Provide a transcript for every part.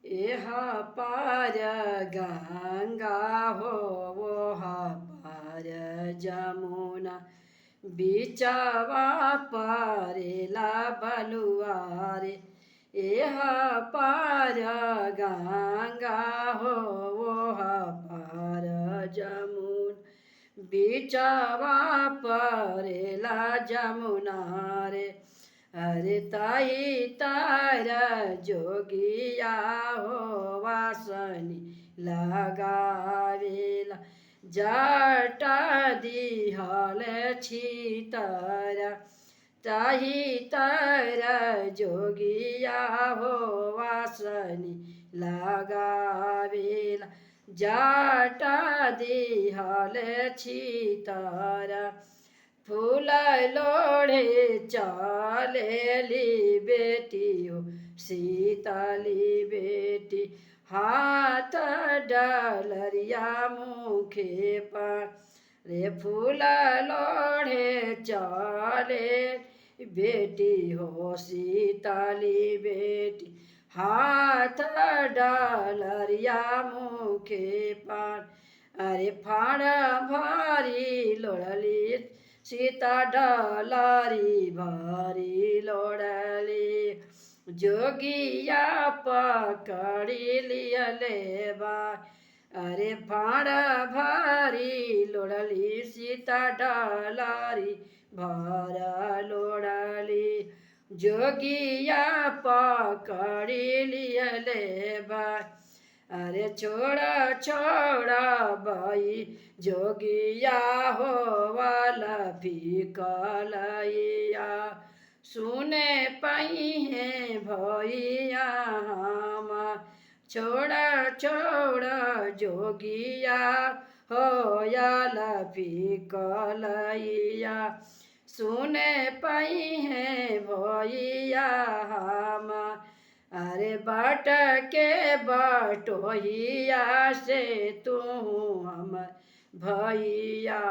एह पार गंगा हो वोह पार जमुना बिचवा परेला बलुआरे। एह पार गंगा हो वोह पार जमुना बिचवा परेला जमुना रे। अरे ताई तारा जोगिया हो वासनी लगावेला जटा दिहल छितरा। ताही तारा जोगिया हो वासनी लगावेला जटा दिहल छितरा। फूल लोढ़े चालेली बेटी हो सीताली बेटी हाथ डलरिया मुखे पर। रे फूल लोढ़े चाले बेटी हो सीताली बेटी हाथ डलरिया मुखे पर। अरे फाड़ भारी लोढ़ली सीता डलारी भारी लोढ़ली जोगिया पकड़ी लियले बा। अरे फाड़ भारी लोढ़ली सीता डलारी भार लोढ़ली जोगिया पकड़ी लियले बा। अरे छोड़ा छोड़ा बाई जोगिया हो वाला फिकलैया सुने पाई है भैया हम। छोड़ा छोड़ा जोगिया हो याला फिकलैया सुने पाई है भैया हम। अरे बाट के बटोहिया से तू हमर भैया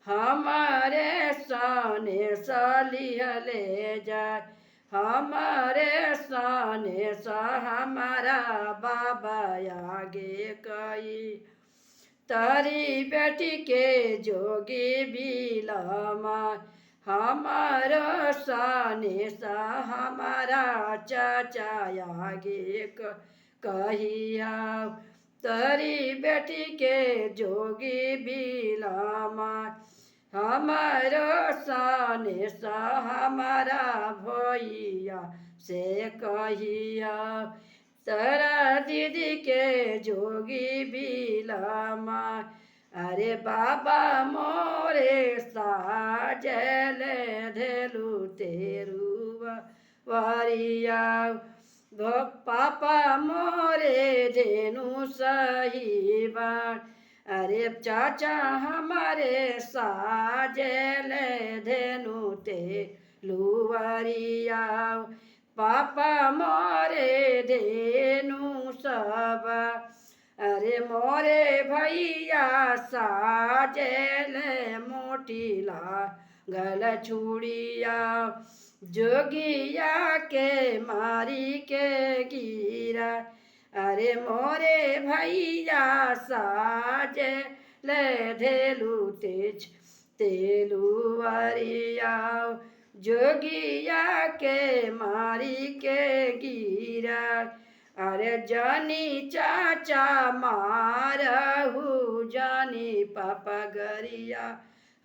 हमारे साने सलिहले जाए। हमारे साने सा हमारा बाबा आगे कई तारी बेटी के जोगी बिलमा। हमारा साने सा हमारा चाचा आगे कहिया तारी बेटी के जोगी बिलमा। हमारो साने सा हमारा भैया से कहिया तारा दीदी के जोगी बिलमा। अरे बाबा मोरे साजल धेलु तेरुआ वारिया पापा मोरे धेनु सही बाण। अरे चाचा हमारे साजल धेनु ते लुवरिया पापा मोरे धेनु सब। अरे मोरे भैया साजल मोटीला गल छुड़िया जोगिया के मारी के गिरा। अरे मोरे भैया साजल धेलु तेज तेलुवरिया जोगिया के मारी के गिरा। अरे जानी चाचा मारहु जानी पापा गरिया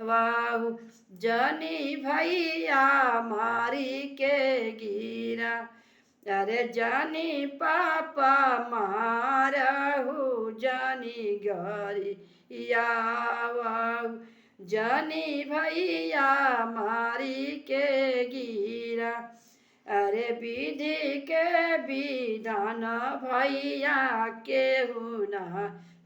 वाहु जानी भैया मारी के गिरा। अरे जानी पापा मारहु जानी गरिया वाहु जानी भैया मारी के गिरा। अरे विधि के विधान भैया केहू ना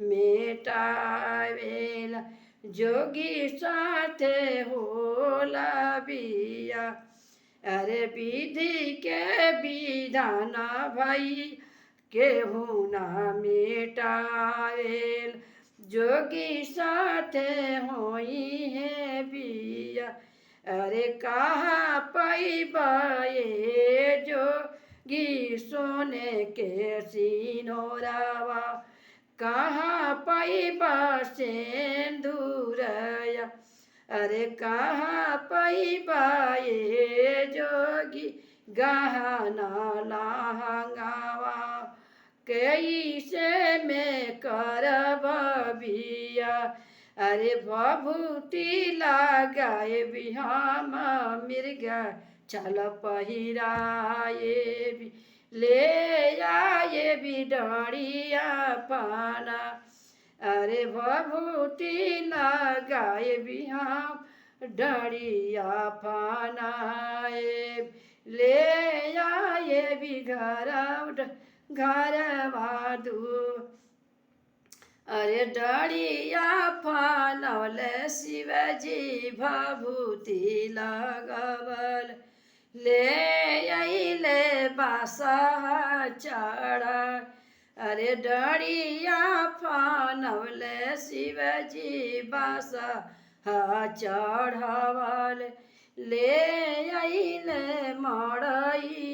मेटावेला जोगी साथे होला बिया। अरे विधि के विधान भाई केहू ना मेटावेल जोगी साथे होई है बिया। अरे कहाँ पैबे जो गी सोने के सिनोरावा कहाँ पैबा सिंदूरया अरे कहाँ पैबा ये जोगी गहना लहंगावा कैसे में करब बिया अरे भभूति लगाए बिहाम मिर्गा चल पहिराए भी ले आए भी डरिया पाना अरे भभूति लगाए बिहाम डरिया पानाए ले आए भी घरवा दू अरे डरिया फानल शिवजी भभूति लगवल ले अइले बासा चढ़ा अरे डरिया फानल शिवजी बासा चढ़वल ले अइले मड़ई